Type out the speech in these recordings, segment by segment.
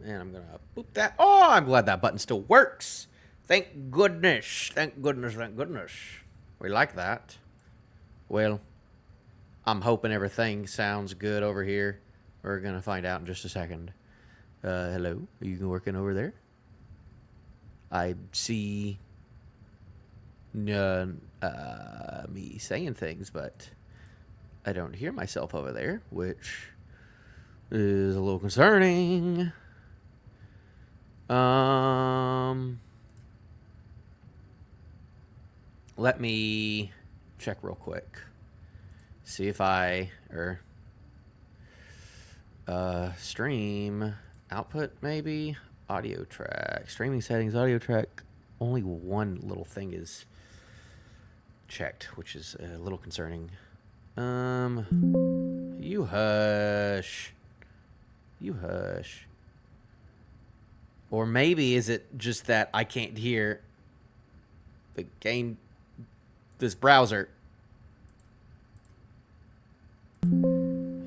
And I'm going to boop that. Oh, I'm glad that button still works. Thank goodness. Thank goodness. Thank goodness. We like that. Well, I'm hoping everything sounds good over here. We're going to find out in just a second. Hello? Are you working over there? I see me saying things, but I don't hear myself over there, which is a little concerning. Let me check real quick. See if stream output maybe, audio track, streaming settings, audio track. Only one little thing is checked, which is a little concerning. You hush. You hush. Or maybe is it just that I can't hear the game, this browser.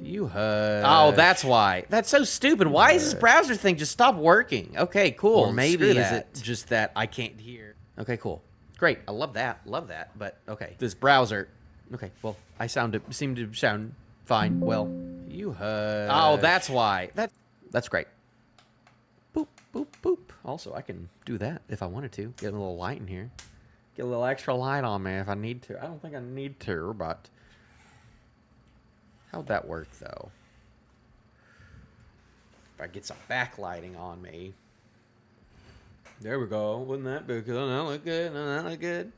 You hush. Oh, that's why. That's so stupid. Why is this browser thing just stop working? Okay, cool. Or maybe is it just that I can't hear. Okay, cool. Great. I love that. Love that. But okay, this browser. Okay, well, I seem to sound fine. Well, you hush. Oh, that's why. That's great. Boop, boop, boop. Also, I can do that if I wanted to. Get a little light in here. Get a little extra light on me if I need to. I don't think I need to, but how'd that work, though? If I get some backlighting on me. There we go. Wouldn't that be good? Doesn't that look good? Doesn't that look good?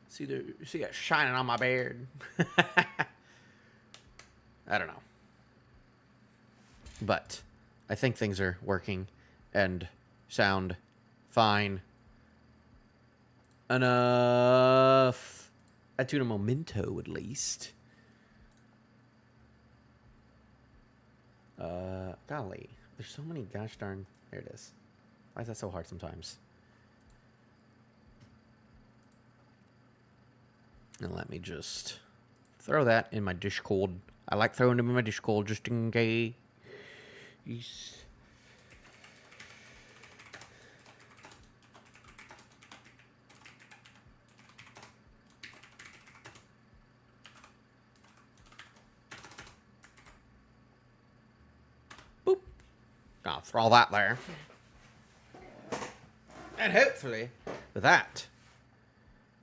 See that shining on my beard? I don't know. But I think things are working and sound fine enough. Attune a memento, at least. Golly. There's so many gosh darn... There it is. Why is that so hard sometimes? And let me just throw that in my Discord. I like throwing them in my Discord just in case. Boop. I'll throw that there. And hopefully, with that,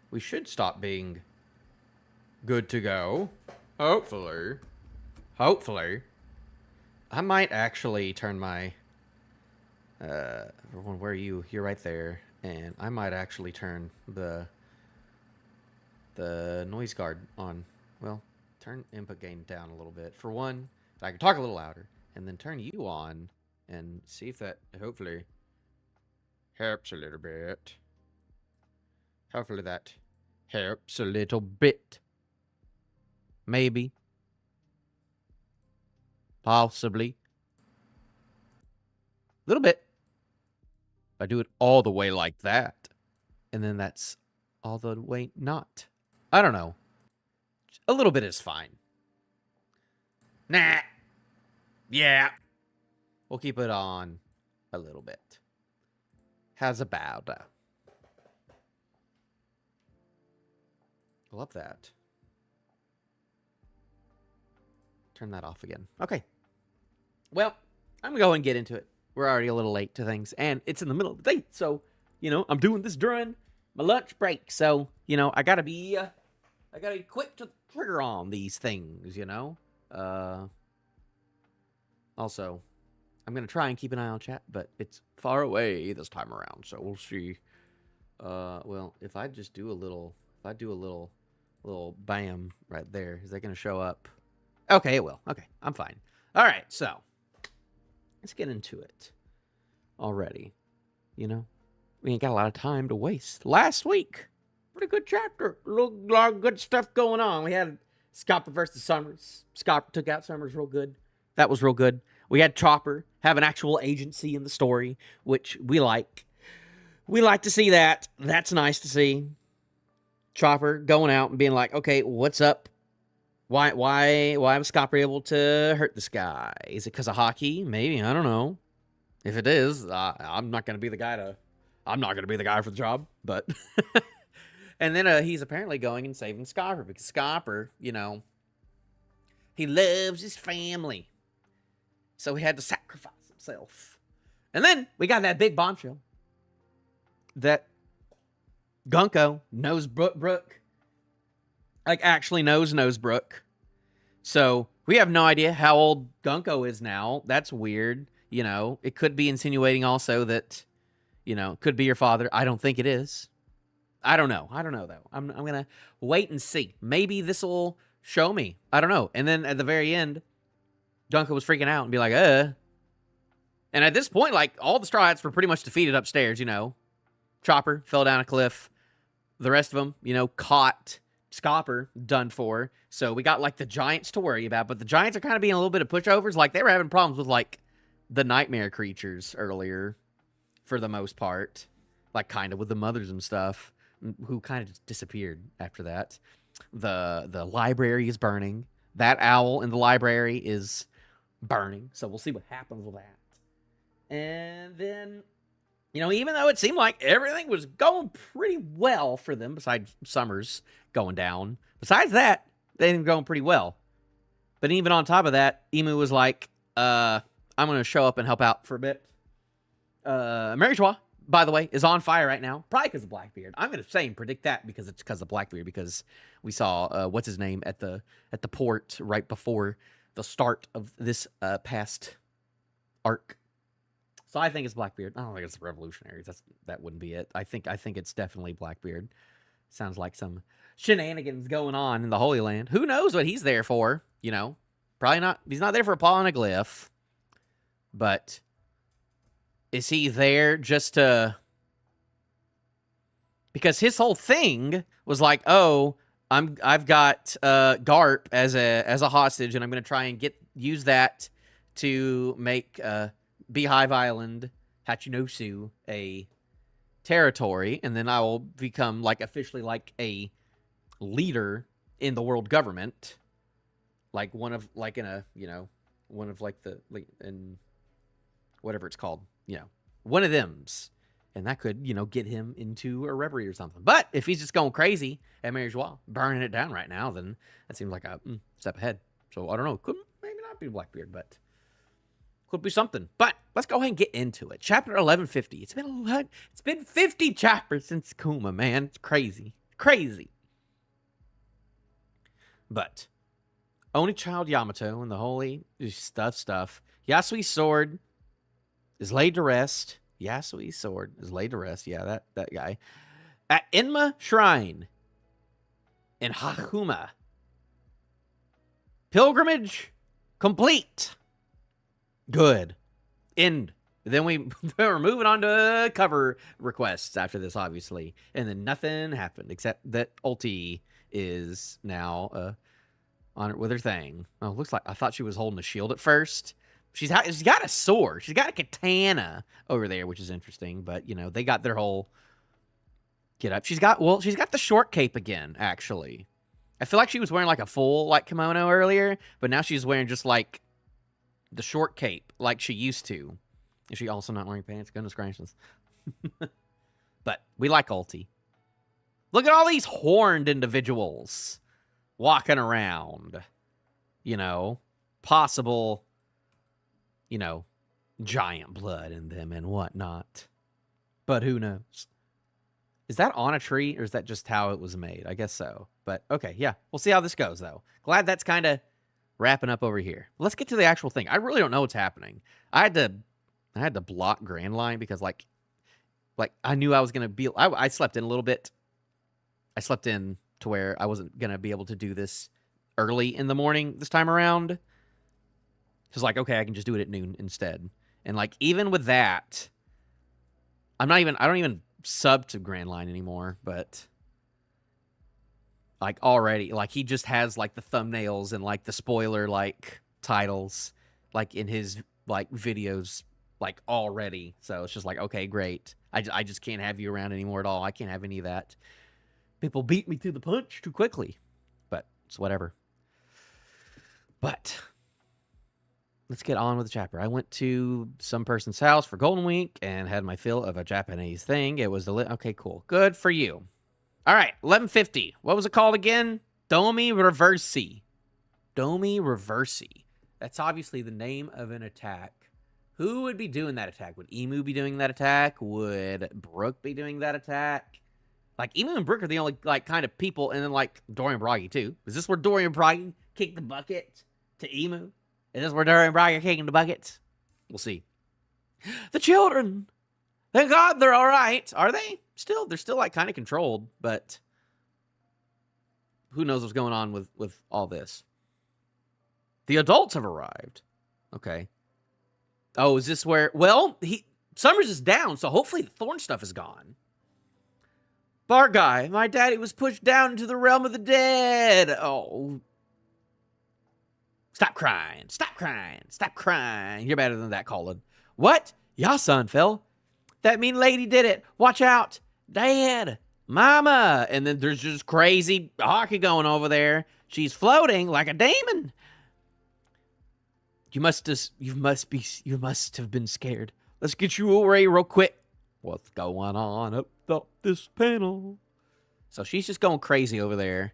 we should stop being good to go. Hopefully. Hopefully. I might actually turn my... where are you? You're right there. And I might actually turn the noise guard on. Well, turn input gain down a little bit. For one, I can talk a little louder. And then turn you on and see if that hopefully helps a little bit. Hopefully that helps a little bit. Maybe. Possibly. A little bit. If I do it all the way like that, and then that's all the way not. I don't know. A little bit is fine. Nah. Yeah. We'll keep it on a little bit. How's about that? Love that. Turn that off again. Okay. Well, I'm going to go and get into it. We're already a little late to things, and it's in the middle of the day, so, I'm doing this during my lunch break, so, I gotta be quick to trigger on these things, Also, I'm going to try and keep an eye on chat, but it's far away this time around, so we'll see. Well, if I do a little bam right there, is that going to show up? Okay, it will. Okay, I'm fine. All right, so let's get into it already. We ain't got a lot of time to waste. Last week, pretty good chapter. A lot of good stuff going on. We had Scopper versus Summers. Scopper took out Summers real good. That was real good. We had Chopper have an actual agency in the story, which we like. We like to see that. That's nice to see. Chopper going out and being like, okay, what's up Why was Scopper able to hurt this guy? Is it because of hockey? Maybe, I don't know. If it is, I'm not gonna be the guy for the job. But and then he's apparently going and saving Scopper because Scopper, he loves his family, so he had to sacrifice himself. And then we got that big bombshell that Gunko knows Brooke. Like, actually knows Brooke. So, we have no idea how old Gunko is now. That's weird. It could be insinuating also that, it could be your father. I don't think it is. I don't know, though. I'm going to wait and see. Maybe this will show me. I don't know. And then at the very end, Gunko was freaking out and be like, And at this point, like, all the Straw Hats were pretty much defeated upstairs, Chopper fell down a cliff. The rest of them, caught. Scopper done for. So we got like the Giants to worry about, but the Giants are kind of being a little bit of pushovers. Like they were having problems with like the nightmare creatures earlier for the most part, like kind of with the mothers and stuff who kind of just disappeared after that. The library is burning. That owl in the library is burning. So we'll see what happens with that. And then, even though it seemed like everything was going pretty well for them, besides Summers going down, besides that, they were going pretty well. But even on top of that, Emu was like, I'm going to show up and help out for a bit. Mary Joie, by the way, is on fire right now, probably because of Blackbeard. I'm going to say and predict that because it's because of Blackbeard, because we saw, what's his name, at the port right before the start of this past arc. So I think it's Blackbeard. I don't think it's Revolutionaries. That wouldn't be it. I think it's definitely Blackbeard. Sounds like some shenanigans going on in the Holy Land. Who knows what he's there for? Probably not. He's not there for a paw on a glyph. But is he there just to? Because his whole thing was like, oh, I've got Garp as a hostage, and I'm going to try and use that to make Beehive Island, Hachinosu, a territory, and then I will become like officially like a leader in the world government, like one of like in a one of like the in whatever it's called, one of them's, and that could get him into a reverie or something. But if he's just going crazy at Mary Joie, burning it down right now, then that seems like a step ahead. So I don't know, could maybe not be Blackbeard, but could be something. But let's go ahead and get into it. Chapter 1150. It's been a lot. It's been 50 chapters since Kuma, man. It's crazy. Crazy. But Only Child Yamato and the holy stuff. Yasui's sword is laid to rest. Yasui's sword is laid to rest. Yeah, that guy. At Enma Shrine in Hakuma. Pilgrimage complete. Good. End. Then we're moving on to cover requests after this, obviously. And then nothing happened except that Ulti is now on it with her thing. Oh, looks like I thought she was holding a shield at first. She's got a sword. She's got a katana over there, which is interesting. But, they got their whole get up. She's got the short cape again, actually. I feel like she was wearing like a full like kimono earlier, but now she's wearing just like the short cape like she used to. Is she also not wearing pants? Goodness gracious. But we like Ulti. Look at all these horned individuals walking around. Possible, giant blood in them and whatnot. But who knows? Is that on a tree or is that just how it was made? I guess so. But okay, yeah. We'll see how this goes, though. Glad that's kind of wrapping up over here. Let's get to the actual thing. I really don't know what's happening. I had to block Grand Line because like I knew I was gonna be. I slept in a little bit. I slept in to where I wasn't gonna be able to do this early in the morning this time around. Just like, okay, I can just do it at noon instead. And like even with that, I don't even sub to Grand Line anymore, but like already, like he just has like the thumbnails and like the spoiler like titles like in his like videos like already. So it's just like, okay, great. I just can't have you around anymore at all. I can't have any of that. People beat me to the punch too quickly, but it's whatever. But let's get on with the chapter. I went to some person's house for Golden Week and had my fill of a Japanese thing. It was okay, cool. Good for you. All right, 1150. What was it called again? Domi Reversi. Domi Reversi. That's obviously the name of an attack. Who would be doing that attack? Would Emu be doing that attack? Would Brooke be doing that attack? Like, Emu and Brooke are the only, like, kind of people, and then, like, Dorian Bragi, too. Is this where Dorian Bragi kicked the bucket to Emu? Is this where Dorian Bragi kicking the buckets? We'll see. The children! Thank God they're all right. Are they? Still, they're still, like, kind of controlled, but who knows what's going on with all this. The adults have arrived. Okay. Oh, is this where... Well, Summers is down, so hopefully the Thorn stuff is gone. Bar guy, my daddy was pushed down into the realm of the dead. Oh. Stop crying. Stop crying. Stop crying. You're better than that, Colin. What? Ya son fell. That mean lady did it. Watch out. Dad. Mama. And then there's just crazy hockey going over there. She's floating like a demon. You must have been scared. Let's get you away real quick. What's going on up this panel? So she's just going crazy over there.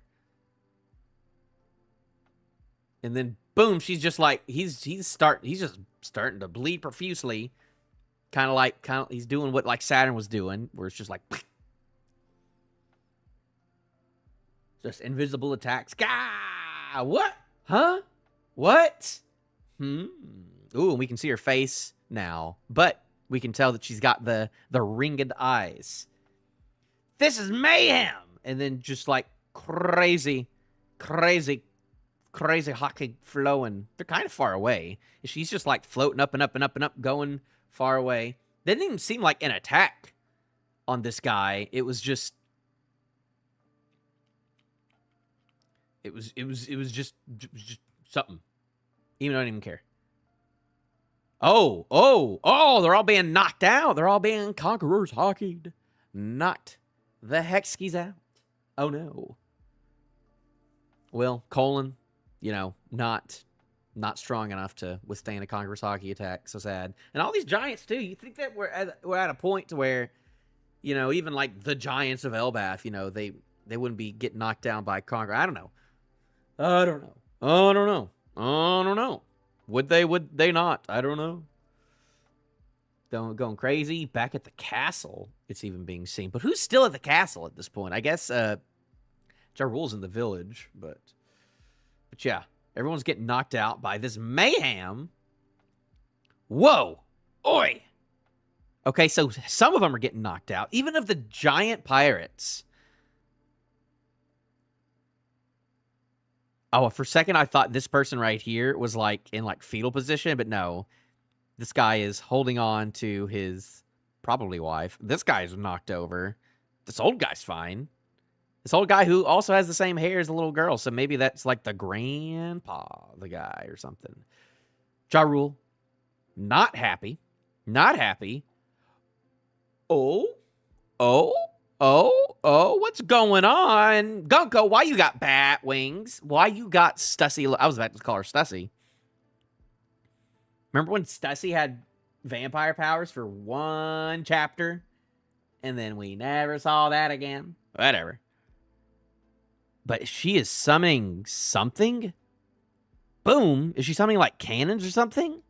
And then boom, she's just like he's just starting to bleed profusely. Kind of he's doing what like Saturn was doing, where it's just like just invisible attacks. Gah! What? Huh? What? Ooh, and we can see her face now, but we can tell that she's got the ringed eyes. This is mayhem! And then just like crazy hockey flowing. They're kind of far away. She's just like floating up and up and up and up, going far away. Didn't even seem like an attack on this guy. It was just... It was just something. Even though I didn't even care. Oh, they're all being knocked out. They're all being conquerors hockeyed. Knocked the hexkies out. Oh, no. Well, Colin, not strong enough to withstand a conqueror's hockey attack. So sad. And all these giants, too. You think that we're at a point to where, even like the giants of Elbath, they wouldn't be getting knocked down by conqueror. I don't know. Would they not? I don't know. Going crazy. Back at the castle, it's even being seen. But who's still at the castle at this point? I guess Ja Rule's in the village, but yeah, everyone's getting knocked out by this mayhem. Whoa! Oi! Okay, so some of them are getting knocked out, even of the giant pirates. Oh, for a second, I thought this person right here was like in like fetal position, but no. This guy is holding on to his probably wife. This guy's knocked over. This old guy's fine. This old guy who also has the same hair as the little girl, so maybe that's like the grandpa, the guy or something. Ja Rule, not happy. Not happy. Oh, what's going on? Gunko, why you got bat wings? Why you got Stussy? I was about to call her Stussy. Remember when Stussy had vampire powers for one chapter? And then we never saw that again? Whatever. But she is summoning something? Boom. Is she summoning like cannons or something?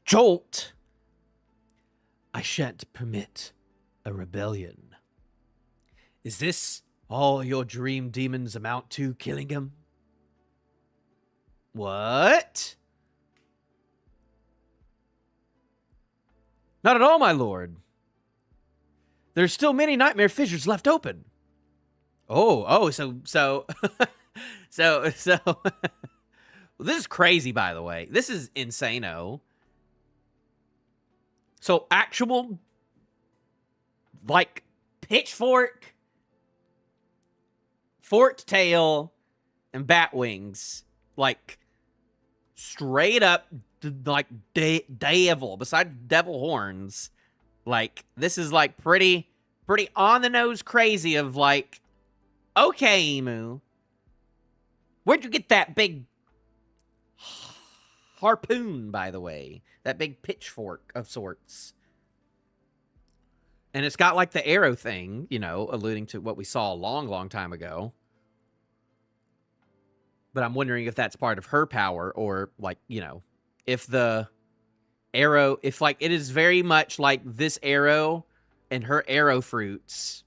Jolt. I shan't permit a rebellion. Is this all your dream demons amount to, Killingham? What? Not at all, my lord. There's still many nightmare fissures left open. So well, this is crazy, by the way. This is insano. So actual, like, pitchfork, forked tail, and bat wings, like, straight up, like, devil, besides devil horns. Like, this is, like, pretty on-the-nose crazy of, like, okay, Emu, where'd you get that big harpoon, by the way. That big pitchfork of sorts. And it's got like the arrow thing, you know, alluding to what we saw a long, long time ago. But I'm wondering if that's part of her power, or like, you know, if the arrow, if like it is very much like this arrow and her arrow fruits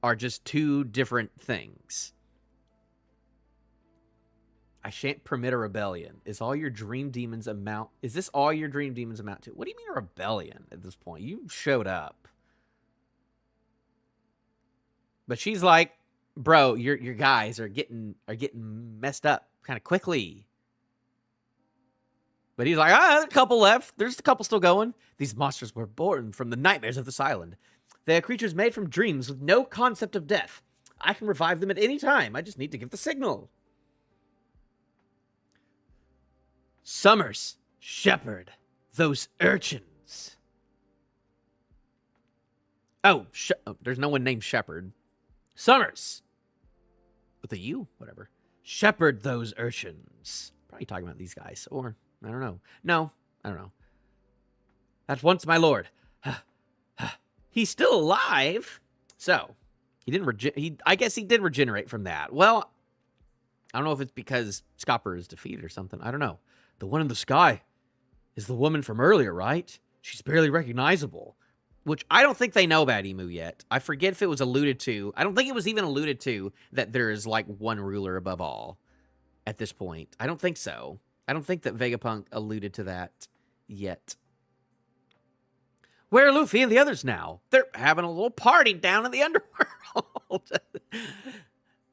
are just two different things. I shan't permit a rebellion. Is this all your dream demons amount to? What do you mean a rebellion at this point? You showed up. But she's like, bro, your guys are getting messed up kind of quickly. But he's like, there's a couple left. There's a couple still going. These monsters were born from the nightmares of this island. They are creatures made from dreams with no concept of death. I can revive them at any time. I just need to give the signal. Summers, shepherd, those urchins. Oh, there's no one named Shepherd. Summers. With a U, whatever. Shepherd those urchins. Probably talking about these guys, or I don't know. No, I don't know. At once, my lord. He's still alive. So, he didn't I guess he did regenerate from that. Well, I don't know if it's because Scopper is defeated or something. I don't know. The one in the sky is the woman from earlier, right? She's barely recognizable. Which I don't think they know about Emu yet. I forget if it was alluded to. I don't think it was even alluded to that there is like one ruler above all at this point. I don't think so. I don't think that Vegapunk alluded to that yet. Where are Luffy and the others now? They're having a little party down in the underworld.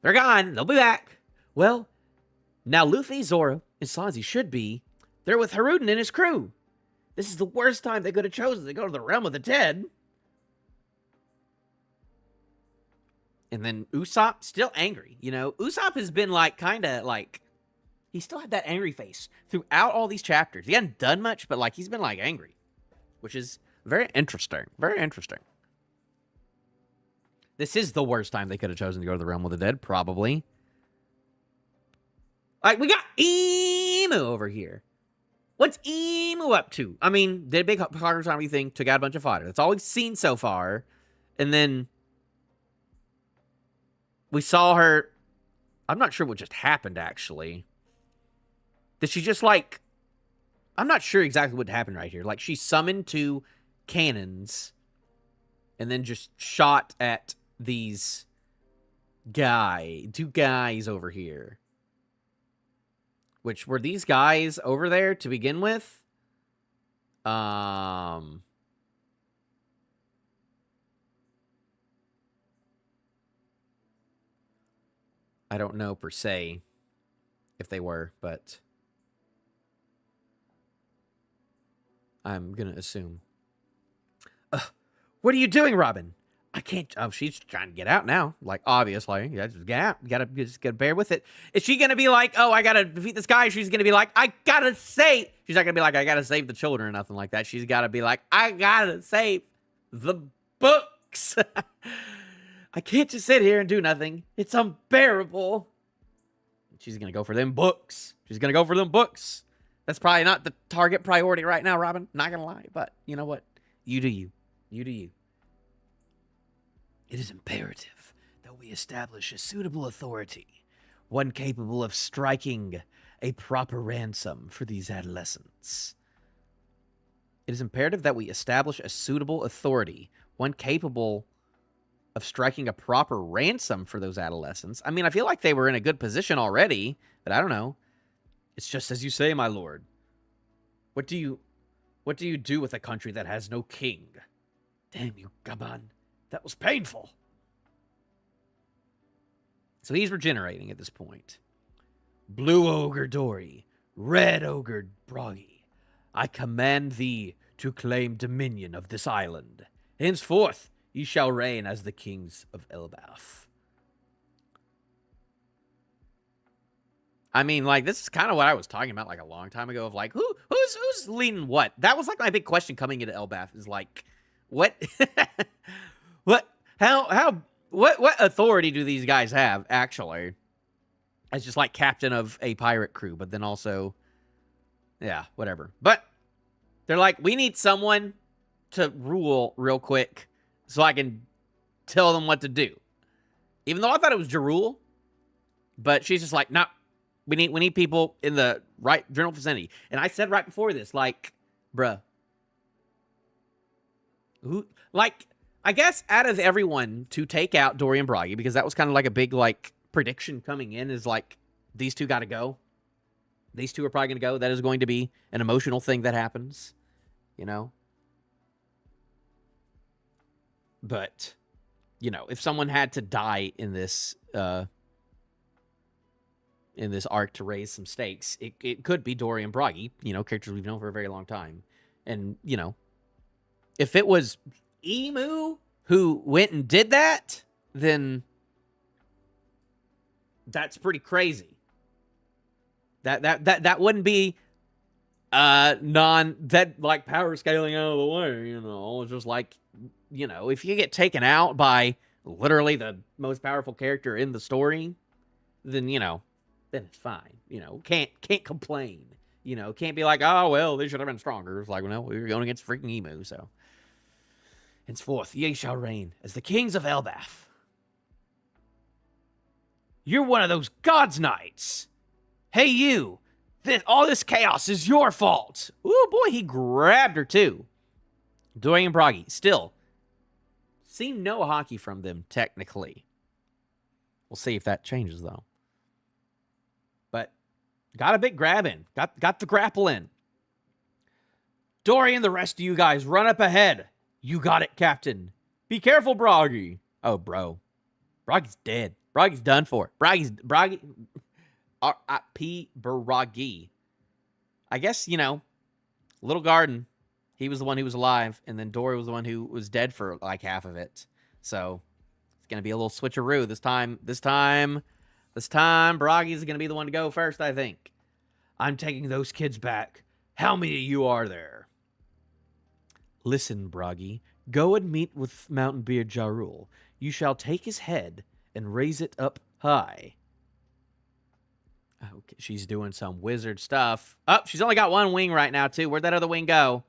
They're gone. They'll be back. Well, now Luffy, Zoro, and Sanji should be. They're with Haruden and his crew. This is the worst time they could have chosen to go to the realm of the dead. And then Usopp, still angry. You know, Usopp has been like, kind of like, he still had that angry face throughout all these chapters. He hadn't done much, but like, he's been like angry. Which is very interesting. Very interesting. This is the worst time they could have chosen to go to the realm of the dead, probably. Like, we got Emu over here. What's Emu up to? I mean, did a big progress on everything, took out a bunch of fodder. That's all we've seen so far. And then we saw her. I'm not sure what just happened, actually. Did she just, like... I'm not sure exactly what happened right here. Like, she summoned two cannons and then just shot at these two guys over here. Which, were these guys over there to begin with? I don't know, per se, if they were, but I'm gonna assume. What are you doing, Robin? I can't. Oh, she's trying to get out now. Like, obviously. Yeah, just get out. You just gotta bear with it. Is she gonna be like, oh, I gotta defeat this guy? She's gonna be like, I gotta save. She's not gonna be like, I gotta save the children or nothing like that. She's gotta be like, I gotta save the books. I can't just sit here and do nothing. It's unbearable. She's gonna go for them books. She's gonna go for them books. That's probably not the target priority right now, Robin. Not gonna lie. But you know what? You do you. You do you. It is imperative that we establish a suitable authority, one capable of striking a proper ransom for these adolescents. It is imperative that we establish a suitable authority, one capable of striking a proper ransom for those adolescents. I mean, I feel like they were in a good position already, but I don't know. It's just as you say, my lord. What do you do with a country that has no king? Damn you, Gaban. That was painful. So he's regenerating at this point. Blue Ogre Dory, Red Ogre Broggy, I command thee to claim dominion of this island. Henceforth, ye shall reign as the kings of Elbaf. I mean, like, this is kind of what I was talking about, like, a long time ago, of, like, who's leading what? That was, like, my big question coming into Elbaf, is, like, what... what authority do these guys have, actually? as just like captain of a pirate crew, but then also, yeah, whatever. But they're like, we need someone to rule real quick so I can tell them what to do. Even though I thought it was Jarul, but she's just like, no, we need people in the right general vicinity. And I said right before this, like, bruh, who, like, I guess out of everyone to take out Dorian Bragi, because that was kind of like a big, like, prediction coming in, is like, these two got to go. These two are probably going to go. That is going to be an emotional thing that happens, you know? But, you know, if someone had to die in this arc to raise some stakes, it could be Dorian Bragi, you know, characters we've known for a very long time. And, you know, if it was Emu who went and did that, then that's pretty crazy. That wouldn't be like power scaling out of the way, you know. It's just like, you know, if you get taken out by literally the most powerful character in the story, then, you know, then it's fine. You know, can't complain. You know, can't be like, oh, well, they should have been stronger. It's like, well, no, we were going against freaking Emu, so. Henceforth, ye shall reign as the kings of Elbaf. You're one of those God's Knights. Hey, you. All this chaos is your fault. Ooh, boy, he grabbed her, too. Dorian Bragi, still. Seen no hockey from them, technically. We'll see if that changes, though. But got a big grab in. Got the grapple in. Dorian, the rest of you guys, run up ahead. You got it, Captain. Be careful, Bragi. Oh, bro. Bragi's dead. Bragi's done for. Bragi. R.I.P. Bragi. I guess, you know, Little Garden, he was the one who was alive, and then Dory was the one who was dead for like half of it. So it's going to be a little switcheroo this time. This time, Bragi's going to be the one to go first, I think. I'm taking those kids back. How many of you are there? Listen, Bragi, go and meet with Mountain Beard Jarul. You shall take his head and raise it up high. Okay, she's doing some wizard stuff. Oh, she's only got one wing right now, too. Where'd that other wing go?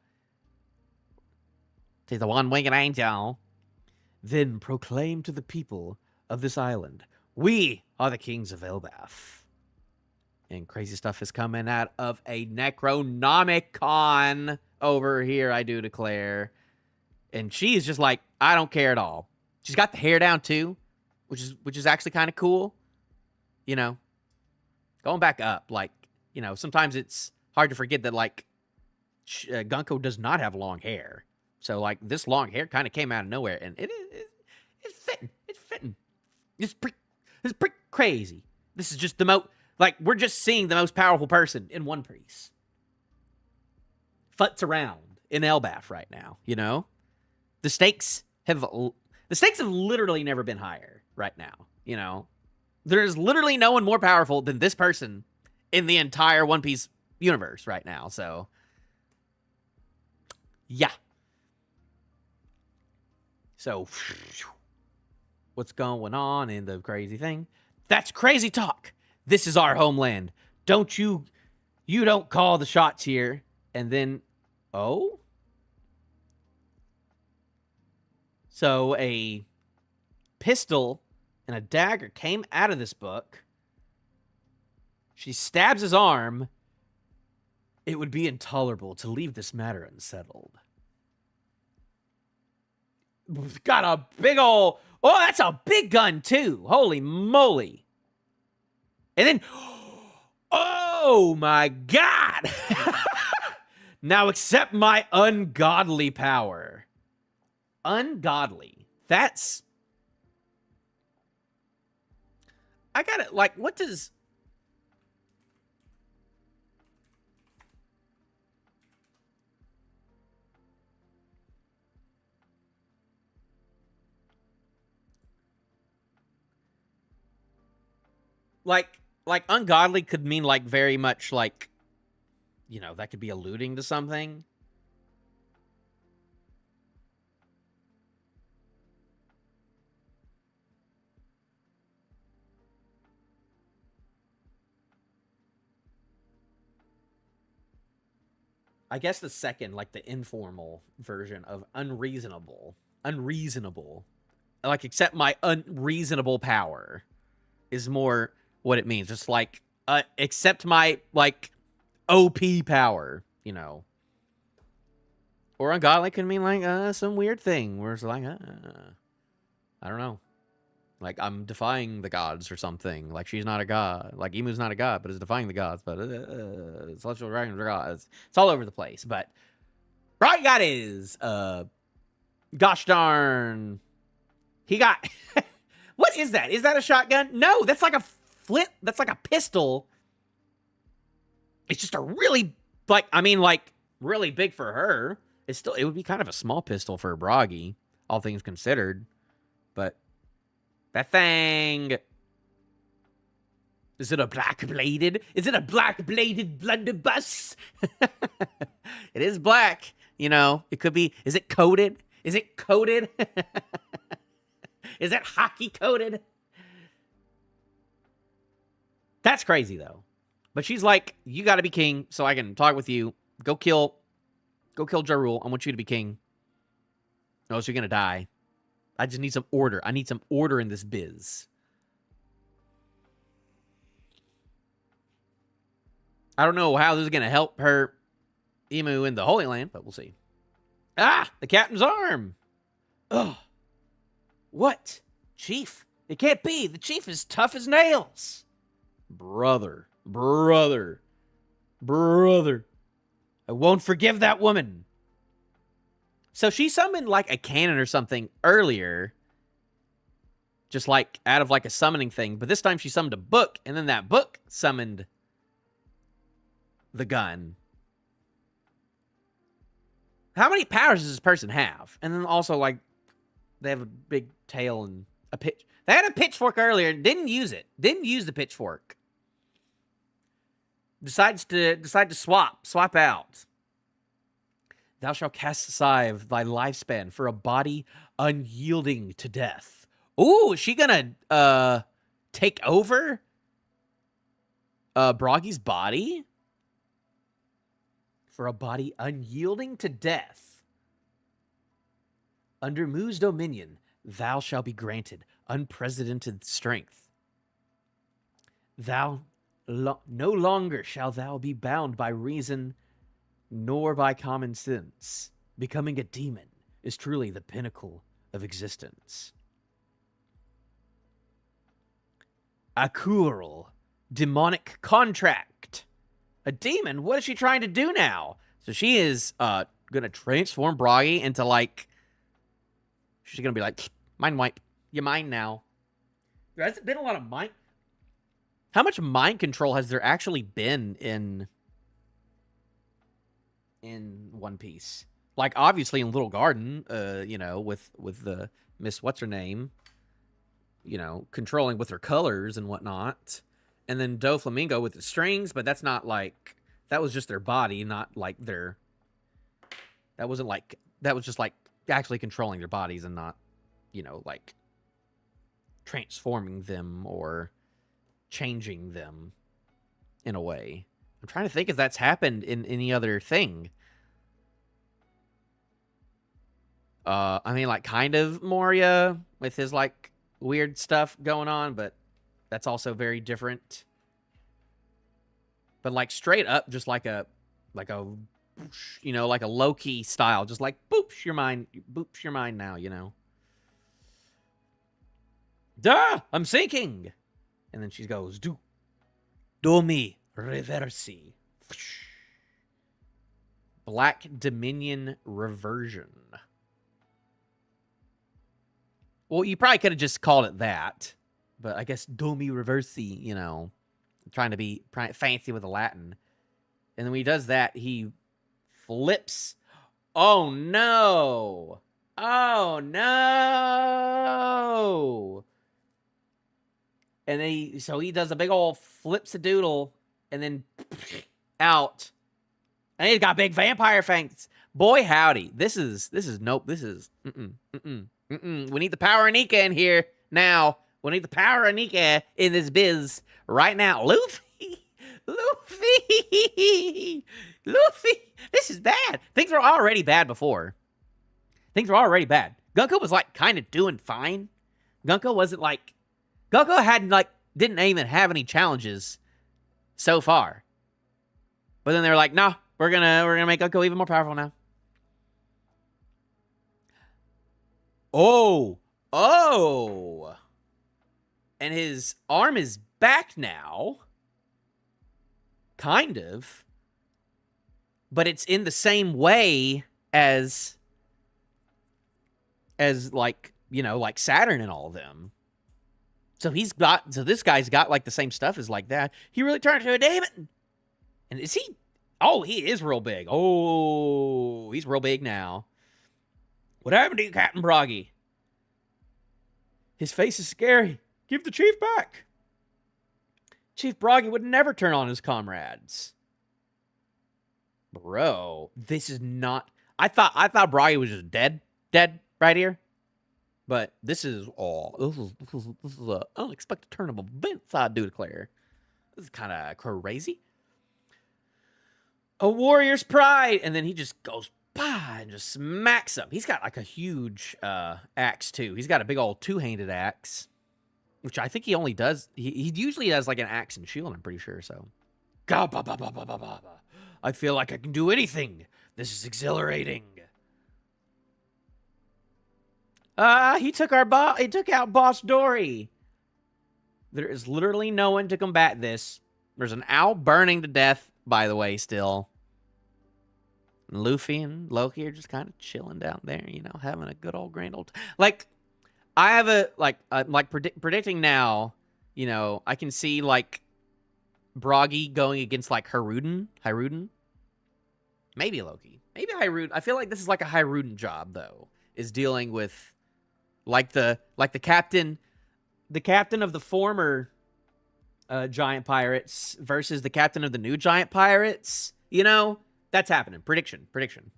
She's the one-winged angel. Then proclaim to the people of this island, we are the kings of Elbaf. And crazy stuff is coming out of a Necronomicon over here, I do declare. And she's just like, I don't care at all. She's got the hair down too, which is actually kind of cool. You know, going back up, like, you know, sometimes it's hard to forget that, like, Gunko does not have long hair. So, like, this long hair kind of came out of nowhere, and it's fitting. It's fitting. It's pretty crazy. This is just the most, like, we're just seeing the most powerful person in one piece. Futz around in Elbaf right now, you know? The stakes have literally never been higher right now, you know? There's literally no one more powerful than this person in the entire One Piece universe right now, so. Yeah. So, what's going on in the crazy thing? That's crazy talk. This is our homeland. You don't call the shots here. And then, oh? So, a pistol and a dagger came out of this book. She stabs his arm. It would be intolerable to leave this matter unsettled. Got a big old... Oh, that's a big gun, too. Holy moly. And then... Oh, my God. Now accept my ungodly power. Ungodly. That's... I gotta... Like, what does... Like ungodly could mean, like, very much, like, you know, that could be alluding to something. I guess the second, like the informal version of unreasonable. Unreasonable. Like, accept my unreasonable power is more what it means. Just like, accept my, like, OP power, you know. Or ungodly can mean, like, some weird thing where it's like, I don't know. Like, I'm defying the gods or something. Like, she's not a god. Like, Emu's not a god, but is defying the gods. But, celestial dragons are gods. It's all over the place. But, right, got is, gosh darn. He got, what is that? Is that a shotgun? No, that's like a flip. That's like a pistol. It's just a really, like, I mean, like, really big for her. It's still, it would be kind of a small pistol for a Broggy, all things considered. But that thing, is it a black-bladed? Is it a black-bladed blunderbuss? It is black, you know. It could be, is it coated? Is it coated? Is it hockey coated? That's crazy, though. But she's like, you got to be king so I can talk with you. Go kill Ja Rule. I want you to be king. Or else you're going to die. I just need some order. I need some order in this biz. I don't know how this is going to help her Emu in the Holy Land, but we'll see. Ah, the captain's arm. Ugh. What? Chief? It can't be. The chief is tough as nails. Brother. I won't forgive that woman. So she summoned like a cannon or something earlier. Just like out of like a summoning thing. But this time she summoned a book. And then that book summoned the gun. How many powers does this person have? And then also like they have a big tail and a pitch. They had a pitchfork earlier and didn't use it. Didn't use the pitchfork. Decides to swap out. Thou shalt cast aside thy lifespan for a body unyielding to death. Ooh, is she gonna take over Broggy's body? For a body unyielding to death. Under Mu's dominion, thou shalt be granted unprecedented strength. No longer shall thou be bound by reason nor by common sense. Becoming a demon is truly the pinnacle of existence. A cruel, demonic contract. A demon? What is she trying to do now? So she is gonna transform Broggy into like, she's gonna be like, mind wipe. You're mine now. There hasn't been a lot of mind. How much mind control has there actually been in One Piece? Like, obviously in Little Garden, you know, with the Miss What's-Her-Name, you know, controlling with her colors and whatnot. And then Doflamingo with the strings, but that's not like, that was just their body, not like their, that wasn't like, that was just like actually controlling their bodies and not, you know, like transforming them or changing them in a way. I'm trying to think if that's happened in any other thing. I mean, like, kind of Moria with his, like, weird stuff going on, but that's also very different. But, like, straight up, just like a, you know, like a low-key style. Just like, boops, your mind now, you know. Duh! I'm sinking! And then she goes, do me reversi. Black Dominion Reversion. Well, you probably could have just called it that. But I guess Domi Reversi, you know, trying to be fancy with the Latin. And then when he does that, he flips. Oh, no. Oh, no. And then he does a big old flips-a-doodle and then out. And he's got big vampire fangs. Boy, howdy. This is nope. This is, We need the power of Nika in here now. We need the power of Nika in this biz right now. Luffy. This is bad. already bad before. Things were already bad. Gunko was like kind of doing fine. Gunko hadn't like didn't even have any challenges so far. But then they're like, "No, we're gonna make Gunko even more powerful now." Oh. And his arm is back now. Kind of. But it's in the same way as like, you know, like Saturn and all of them. So this guy's got like the same stuff as like that. He really turned into a demon. And is he? Oh, he is real big. Oh, he's real big now. What happened to you, Captain Broggy? His face is scary. Give the chief back. Chief Broggy would never turn on his comrades. Bro, this is not... I thought Broggy was just dead right here. But this is an unexpected turn of events, I do declare. This is kind of crazy. A warrior's pride, and then he just goes and just smacks him. He's got like a huge axe too. He's got a big old two-handed axe, which I think he only does. He usually does like an axe and shield. I'm pretty sure. So, I feel like I can do anything. This is exhilarating. He took out Boss Dory. There is literally no one to combat this. There's an owl burning to death, by the way, still. And Luffy and Loki are just kind of chilling down there, you know, having a good old grand old... Like, I have predicting now, you know, I can see, like, Broggy going against, like, Hiruden. Maybe Loki. Maybe Hiruden. I feel like this is like a Hiruden job, though, is dealing with, like the captain of the former giant pirates versus the captain of the new giant pirates. You know, that's happening. Prediction.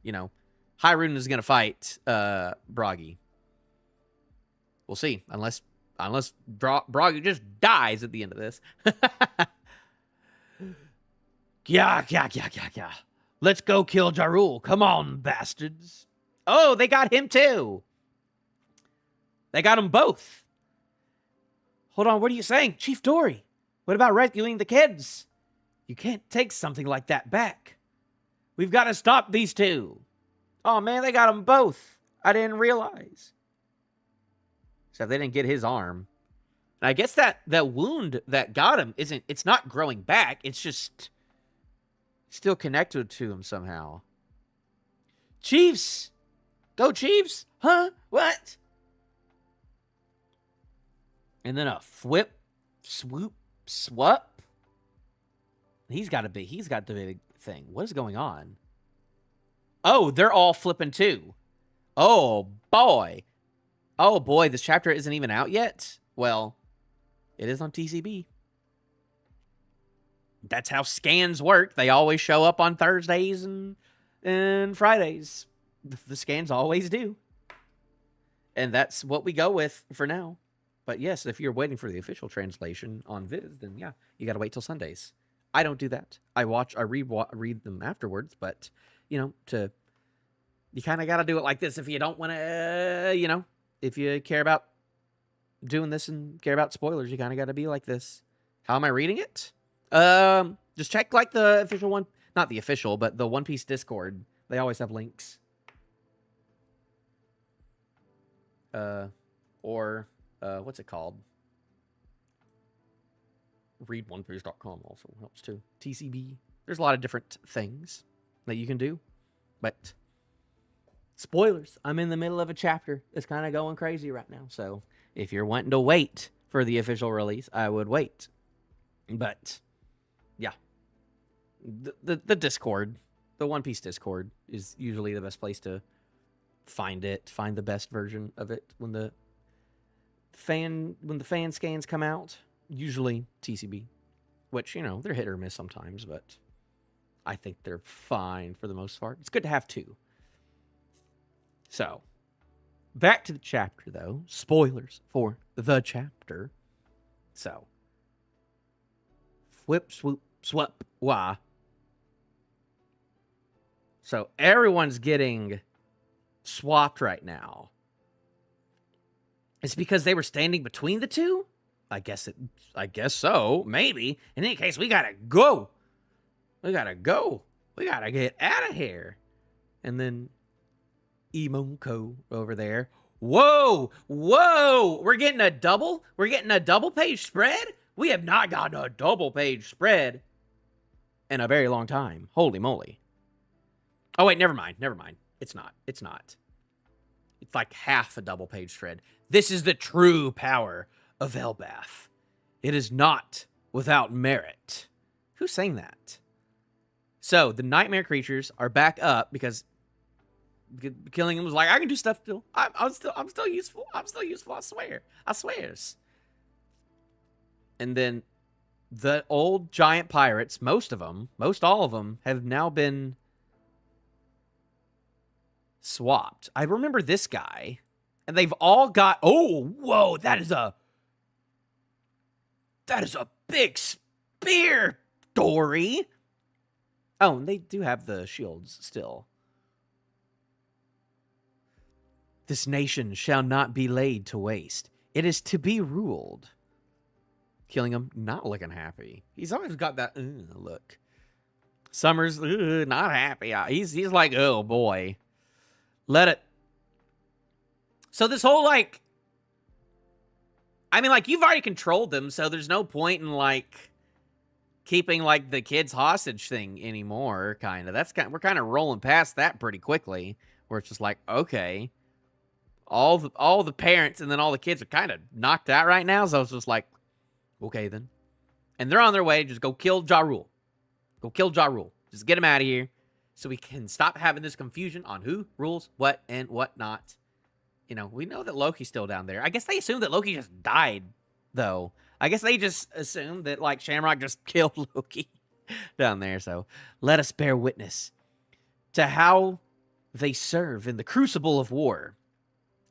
You know, Hiruden is going to fight Broggy. We'll see. Unless Broggy just dies at the end of this. Yeah. Let's go kill Jarul. Come on, bastards. Oh, they got him too. They got them both. Hold on, what are you saying? Chief Dory, what about rescuing the kids? You can't take something like that back. We've got to stop these two. Oh, man, they got them both. I didn't realize. So they didn't get his arm. And I guess that wound that got him it's not growing back. It's just still connected to him somehow. Chiefs! Go Chiefs! Huh? What? And then a flip, swoop, swap. He's got the big thing. What is going on? Oh, they're all flipping too. Oh, boy. Oh, boy, this chapter isn't even out yet? Well, it is on TCB. That's how scans work. They always show up on Thursdays and Fridays. The scans always do. And that's what we go with for now. But yes, if you're waiting for the official translation on Viz, then yeah, you got to wait till Sundays. I don't do that. I read them afterwards, but you know, you kind of got to do it like this if you don't want to, you know, if you care about doing this and care about spoilers, you kind of got to be like this. How am I reading it? Just check like the official one, not the official, but the One Piece Discord. They always have links. Or what's it called? ReadOnePiece.com also helps too. TCB. There's a lot of different things that you can do. But spoilers. I'm in the middle of a chapter. It's kind of going crazy right now. So if you're wanting to wait for the official release, I would wait. But yeah. The Discord, the One Piece Discord is usually the best place to find the best version of it when the fan scans come out. Usually TCB, which, you know, they're hit or miss sometimes, but I think they're fine for the most part. It's good to have two. So, back to the chapter, though. Spoilers for the chapter. So, flip, swoop, swap, wah. So everyone's getting swapped right now. It's because they were standing between the two? I guess so. Maybe. In any case, we gotta go. We gotta get out of here. And then Emonko over there. Whoa! We're getting a double page spread? We have not gotten a double page spread in a very long time. Holy moly. Oh, wait, never mind. It's not. It's like half a double page spread. This is the true power of Elbath. It is not without merit. Who's saying that? So, the nightmare creatures are back up because killing him was like, I can do stuff still. I'm still useful. I swears. And then the old giant pirates, most all of them, have now been swapped. I remember this guy, and they've all got. Oh, whoa! That is a big spear, Dory. Oh, and they do have the shields still. This nation shall not be laid to waste. It is to be ruled. Killing him, not looking happy. He's always got that look. Summers, not happy. He's like, oh boy. Let it. So this whole, like, I mean, like, you've already controlled them, so there's no point in, like, keeping, like, the kids hostage thing anymore, kind of. We're kind of rolling past that pretty quickly, where it's just like, okay, all the parents and then all the kids are kind of knocked out right now, so it's just like, okay, then. And they're on their way. Just go kill Ja Rule. Just get him out of here so we can stop having this confusion on who rules what and what not. You know, we know that Loki's still down there. I guess they assumed that Loki just died, though. I guess they just assumed that, like, Shamrock just killed Loki down there. So let us bear witness to how they serve in the crucible of war.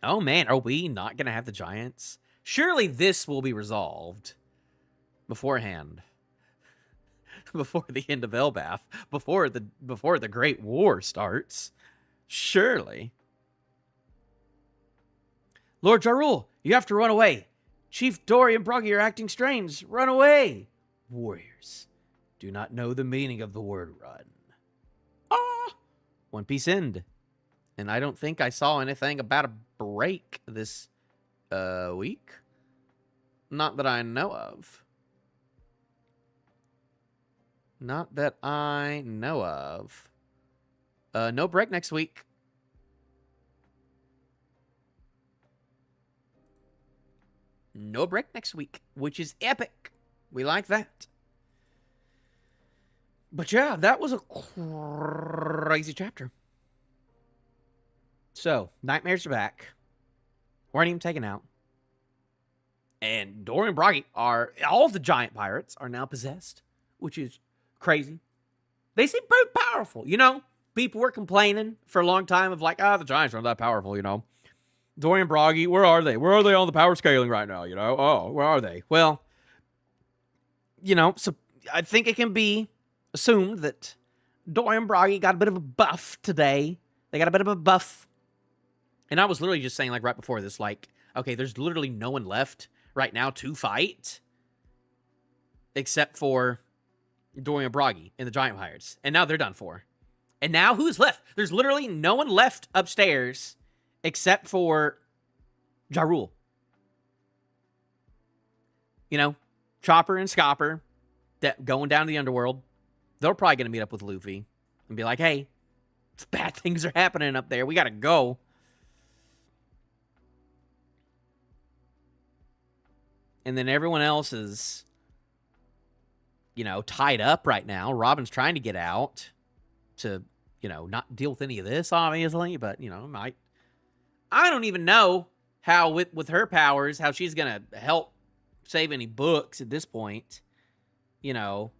Oh, man, are we not going to have the giants? Surely this will be resolved beforehand. Before the end of Elbath. Before the Great War starts. Surely. Lord Ja Rule, you have to run away. Chief Dory and Broggy are acting strange. Run away. Warriors do not know the meaning of the word run. One Piece end. And I don't think I saw anything about a break this week. Not that I know of. No break next week. No break next week, which is epic. We like that. But yeah, that was a crazy chapter. So, nightmares are back. Weren't even taken out. And Dory and Broggy all of the giant pirates are now possessed, which is crazy. They seem pretty powerful, you know? People were complaining for a long time of like, the giants aren't that powerful, you know? Dory and Broggy, where are they? Where are they on the power scaling right now, you know? Oh, where are they? Well, you know, so I think it can be assumed that Dory and Broggy got a bit of a buff today. They got a bit of a buff. And I was literally just saying, like, right before this, like, okay, there's literally no one left right now to fight except for Dory and Broggy and the giant pirates. And now they're done for. And now who's left? There's literally no one left upstairs except for Ja Rule. You know, Chopper and Scopper going down to the underworld. They're probably going to meet up with Luffy and be like, hey, bad things are happening up there. We got to go. And then everyone else is, you know, tied up right now. Robin's trying to get out to, you know, not deal with any of this, obviously. But, you know, I don't even know how, with her powers, how she's going to help save any books at this point. You know.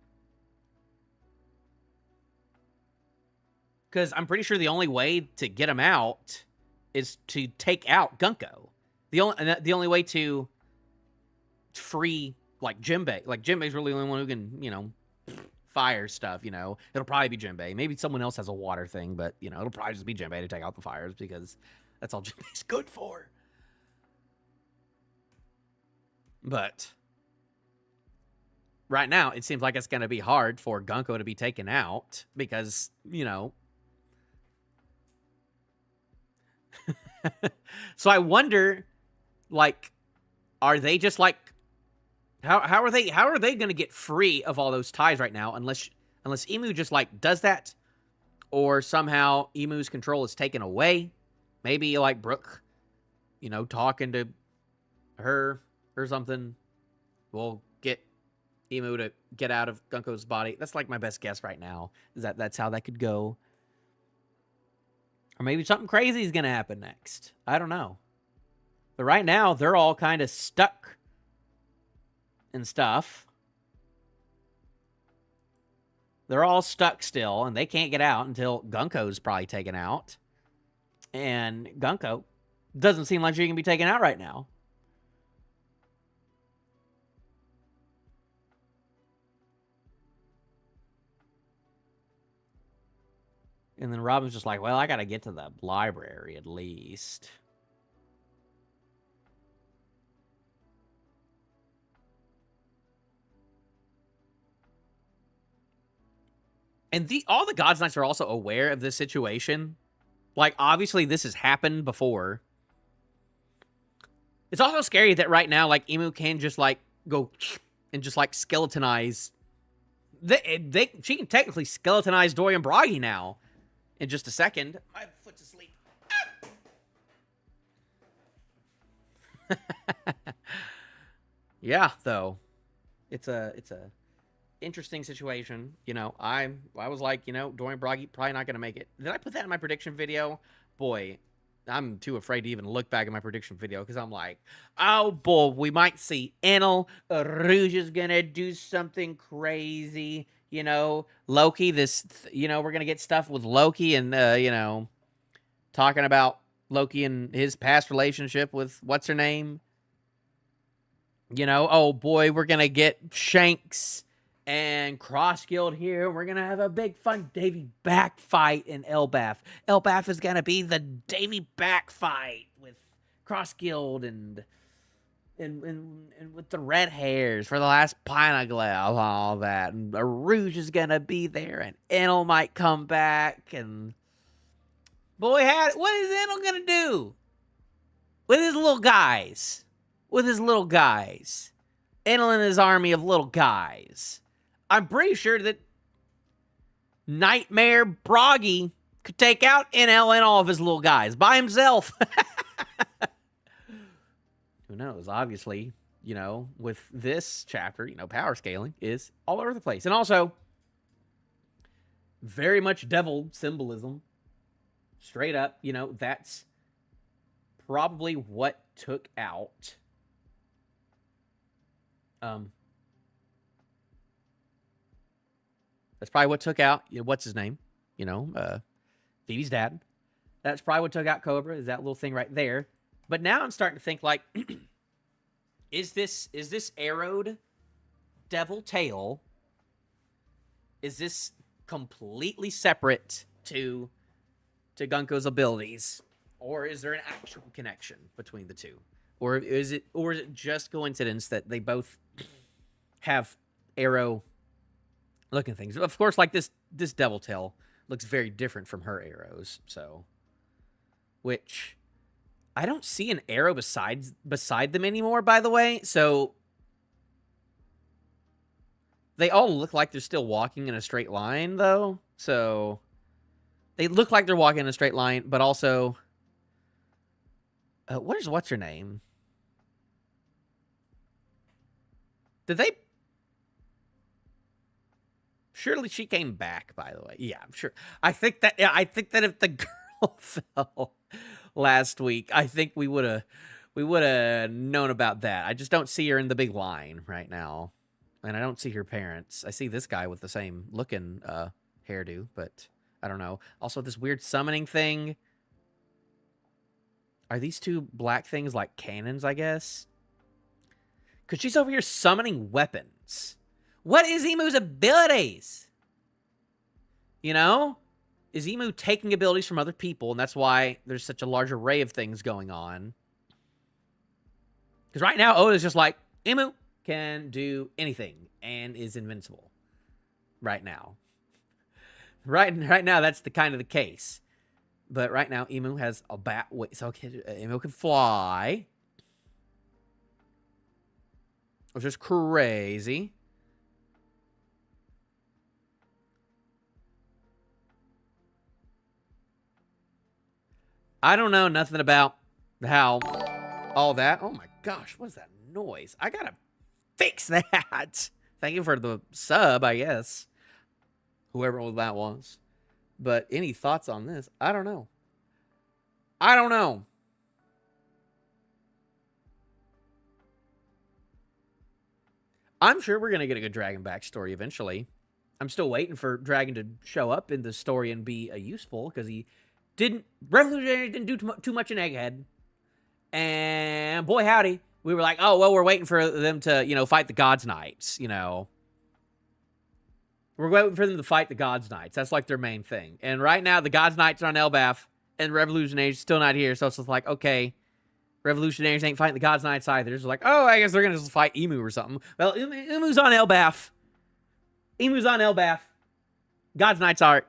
Because I'm pretty sure the only way to get him out is to take out Gunko. The only way to free, like, Jinbei. Like, Jinbei's really the only one who can, you know, fire stuff, you know, it'll probably be Jinbei. Maybe someone else has a water thing, but, you know, it'll probably just be Jinbei to take out the fires because that's all Jinbei's good for. But right now, it seems like it's going to be hard for Gunko to be taken out because, you know. So I wonder, like, are they just like, how are they going to get free of all those ties right now unless Emu just like does that, or somehow Emu's control is taken away? Maybe like Brooke, you know, talking to her or something will get Emu to get out of Gunko's body. That's like my best guess right now, is that that's how that could go. Or maybe something crazy is going to happen next. I don't know. But right now, they're all kind of stuck and stuff. They're all stuck still, and they can't get out until Gunko's probably taken out. And Gunko doesn't seem like she can be taken out right now. And then Robin's just like, well, I got to get to the library at least. And all the Gods Knights are also aware of this situation. Like, obviously, this has happened before. It's also scary that right now, like, Emu can just, like, go and just, like, skeletonize. She can technically skeletonize Dorian Bragi now. In just a second. My foot's asleep. Yeah, though. It's a interesting situation. You know, I was like, you know, Dorian Bragi probably not going to make it. Did I put that in my prediction video? Boy, I'm too afraid to even look back at my prediction video because I'm like, oh boy, we might see Enel. Rouge is going to do something crazy. You know, Loki, you know, we're going to get stuff with Loki and, you know, talking about Loki and his past relationship with what's her name? You know, oh boy, we're going to get Shanks and Cross Guild here. We're going to have a big fun Davy Back fight in Elbaf. Elbaf is going to be the Davy Back fight with Cross Guild and with the red hairs for the last pint of glass, all that. And Rouge is going to be there, and Enel might come back. And boy, what is Enel going to do with his little guys? Enel and his army of little guys. I'm pretty sure that Nightmare Bragi could take out Enel and all of his little guys by himself. Who knows? Obviously, you know, with this chapter, you know, power scaling is all over the place. And also, very much devil symbolism. Straight up, you know, that's probably what took out that's probably what took out, you know, what's his name? You know, Phoebe's dad. That's probably what took out Cobra, is that little thing right there. But now I'm starting to think, like, is this arrowed devil tail, is this completely separate to Gunko's abilities? Or is there an actual connection between the two? Or is it just coincidence that they both have arrow looking things? Of course, like this devil tail looks very different from her arrows, so, which I don't see an arrow beside them anymore, by the way. So they all look like they're still walking in a straight line, though. So they look like they're walking in a straight line, but also, what's her name? Did they? Surely she came back, by the way. Yeah, I'm sure. I think that if the girl fell last week, I think we would have known about that. I just don't see her in the big line right now. And I don't see her parents. I see this guy with the same looking hairdo, but I don't know. Also, this weird summoning thing. Are these two black things like cannons, I guess? Because she's over here summoning weapons. What is Emu's abilities? You know? Is Emu taking abilities from other people, and that's why there's such a large array of things going on? Because right now, Oda's just like, Emu can do anything and is invincible. Right now. Right now, that's the kind of the case. But right now, Emu has a bat. So Emu can fly. Which is crazy. I don't know nothing about how all that. Oh my gosh, what is that noise? I gotta fix that. Thank you for the sub, I guess. Whoever that was. But any thoughts on this? I don't know. I don't know. I'm sure we're going to get a good Dragon backstory eventually. I'm still waiting for Dragon to show up in the story and be useful, because he didn't... Revolutionary didn't do too much in Egghead. And boy howdy, we were like, oh, well, we're waiting for them to, you know, fight the Gods Knights, you know. We're waiting for them to fight the Gods Knights. That's like their main thing. And right now, the Gods Knights are on Elbaf, and Revolutionary's still not here, so it's just like, okay... Revolutionaries ain't fighting the Gods Knights either. It's like, oh, I guess they're going to just fight Emu or something. Well, Emu's on Elbaf. Emu's on Elbaf. Gods Knights are.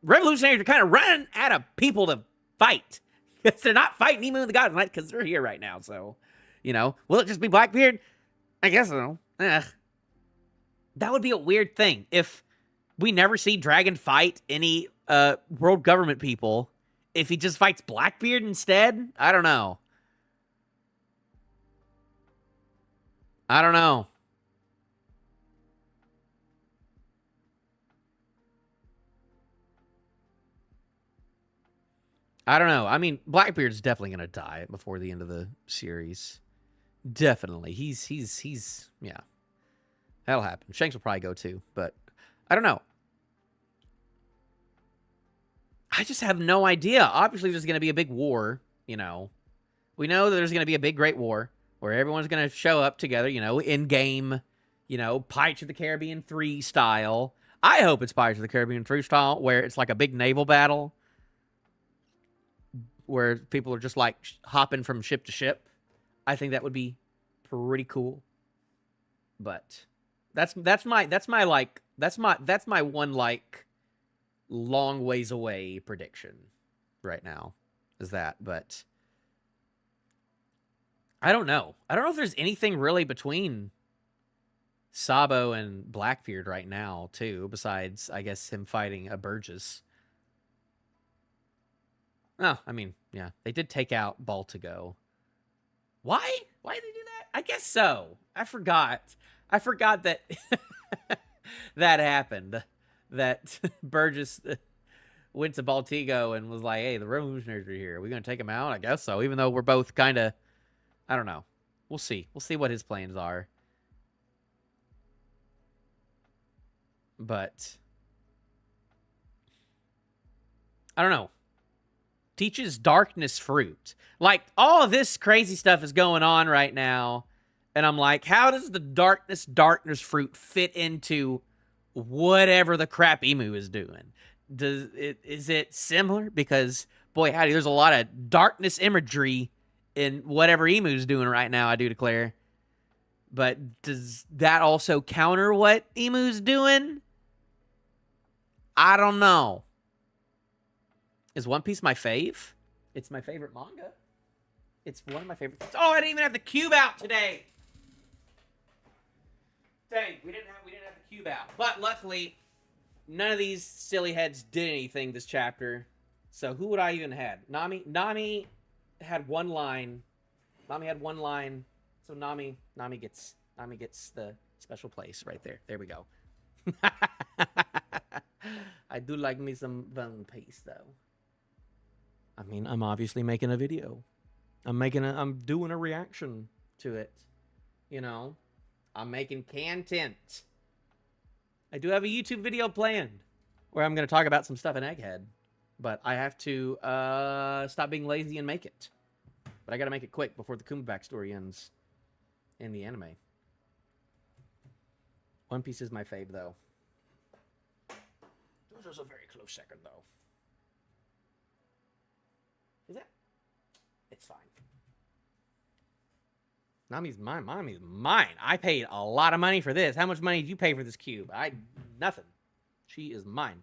Revolutionaries are kind of running out of people to fight. Because they're not fighting Emu and the Gods Knights because they're here right now. So, you know, will it just be Blackbeard? I guess so. That would be a weird thing if we never see Dragon fight any world government people. If he just fights Blackbeard instead? I don't know. I don't know. I don't know. I mean, Blackbeard's definitely going to die before the end of the series. Definitely. He's yeah. That'll happen. Shanks will probably go too, but I don't know. I just have no idea. Obviously, there's going to be a big war, you know. We know that there's going to be a big, great war where everyone's going to show up together, you know, in-game, you know, Pirates of the Caribbean 3 style. I hope it's Pirates of the Caribbean 3 style, where it's like a big naval battle, where people are just like hopping from ship to ship. I think that would be pretty cool. But that's my one like long ways away prediction right now, is that. But I don't know. I don't know if there's anything really between Sabo and Blackbeard right now, too, besides, I guess, him fighting a Burgess. Oh, I mean, yeah. They did take out Baltigo. Why? Why did they do that? I guess so. I forgot. I forgot that that happened. That Burgess went to Baltigo and was like, hey, the revolutionaries are here. Are we going to take them out? I guess so, even though we're both kind of... I don't know. We'll see. We'll see what his plans are. But I don't know. Teaches darkness fruit. Like, all of this crazy stuff is going on right now. And I'm like, how does the darkness fruit fit into whatever the crap Emu is doing? Is it similar? Because, boy, howdy, there's a lot of darkness imagery in whatever Emu's doing right now, I do declare. But does that also counter what Emu's doing? I don't know. Is One Piece my fave? It's my favorite manga. It's one of my favorite things. Oh, I didn't even have the cube out today. Dang, we didn't have the cube out. But luckily, none of these silly heads did anything this chapter. So who would I even had? Nami had one line. Nami had one line. So Nami gets the special place right there. There we go. I do like me some One Piece though. I mean, I'm obviously making a video. I'm doing a reaction to it. You know, I'm making content. I do have a YouTube video planned where I'm going to talk about some stuff in Egghead, but I have to stop being lazy and make it. But I got to make it quick before the Kuma backstory ends in the anime. One Piece is my fave, though. Those are was a very close second, though. Is it? It's fine. Nami's mine. Nami's mine. I paid a lot of money for this. How much money did you pay for this cube? Nothing. She is mine.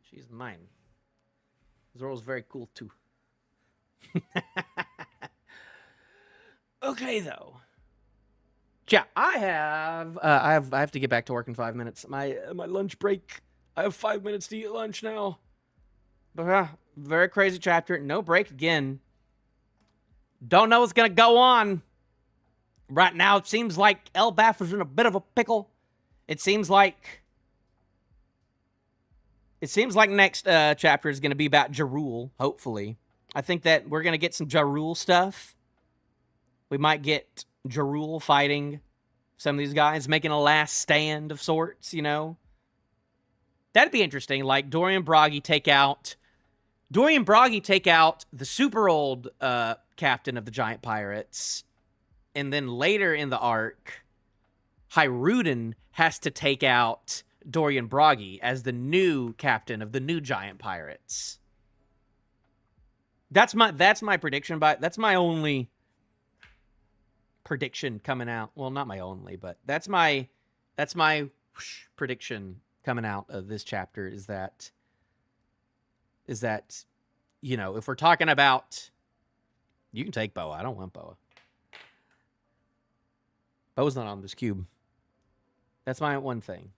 She's mine. Zoro's very cool, too. Okay, though. Yeah, I have to get back to work in 5 minutes. My lunch break. I have 5 minutes to eat lunch now. But very crazy chapter. No break again. Don't know what's gonna go on. Right now, it seems like Elbaf is in a bit of a pickle. It seems like next chapter is gonna be about Jarul. Hopefully, I think that we're gonna get some Jarul stuff. We might get Jarul fighting some of these guys, making a last stand of sorts, you know? That'd be interesting. Like, Dorian Bragi take out the super old captain of the giant pirates. And then later in the arc, Hyruden has to take out Dorian Bragi as the new captain of the new giant pirates. That's my prediction. That's my only prediction coming out. Well, not my only, but that's my prediction coming out of this chapter is that you know, if we're talking about, you can take Boa. I don't want Boa. Boa's not on this cube. That's my one thing.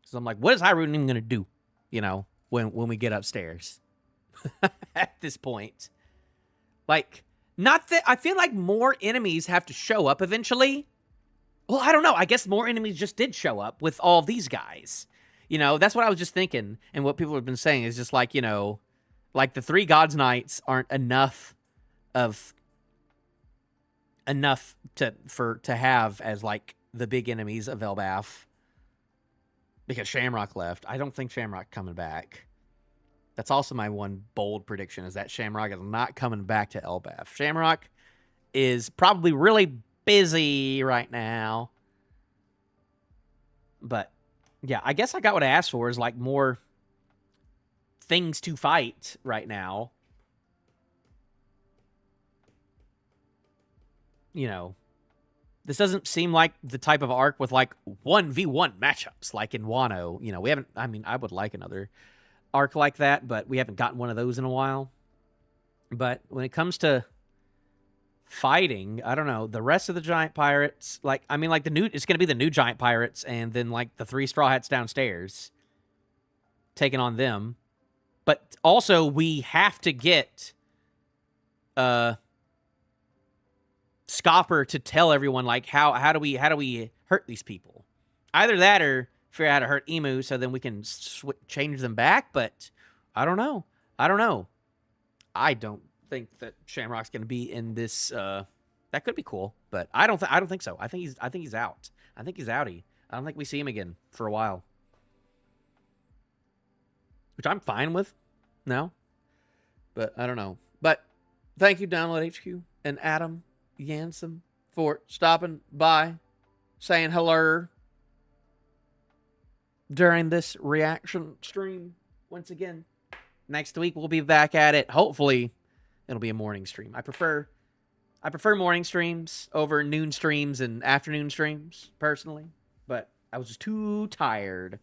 So I'm like, what is Hyrule even going to do? You know, when we get upstairs at this point, like, not that I feel like more enemies have to show up eventually. Well, I don't know. I guess more enemies just did show up with all these guys. You know, that's what I was just thinking. And what people have been saying is just like, you know, like the 3 Gods Knights aren't enough to have as like the big enemies of Elbaf because Shamrock left. I don't think Shamrock coming back. That's also my one bold prediction is that Shamrock is not coming back to Elbaf. Shamrock is probably really busy right now. But yeah, I guess I got what I asked for is like more things to fight right now. You know, this doesn't seem like the type of arc with like 1v1 matchups like in Wano. You know, we haven't, I mean, I would like another arc like that, but we haven't gotten one of those in a while. But when it comes to fighting, I don't know, the rest of the giant pirates, like, I mean, like it's going to be the new giant pirates and then like the 3 Straw Hats downstairs taking on them. But also we have to get Scopper to tell everyone like how do we hurt these people? Either that or figure out how to hurt Emu so then we can change them back, but I don't know. I don't think that Shamrock's going to be in this that could be cool, but I don't think so. I think he's out. I think he's outie. I don't think we see him again for a while. Which I'm fine with now. But I don't know. But thank you, Download HQ and Adam Yansum, for stopping by, saying hello during this reaction stream once again. Next week we'll be back at it. Hopefully it'll be a morning stream. I prefer morning streams over noon streams and afternoon streams personally, but I was just too tired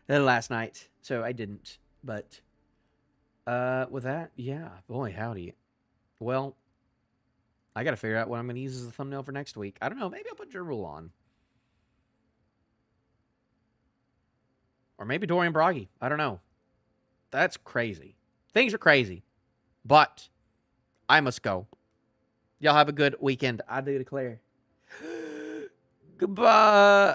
last night, so I didn't. But with that, yeah, boy howdy. Well, I got to figure out what I'm going to use as a thumbnail for next week. I don't know. Maybe I'll put Jarul on. Or maybe Dorian Bragi. I don't know. That's crazy. Things are crazy. But I must go. Y'all have a good weekend. I do declare. Goodbye.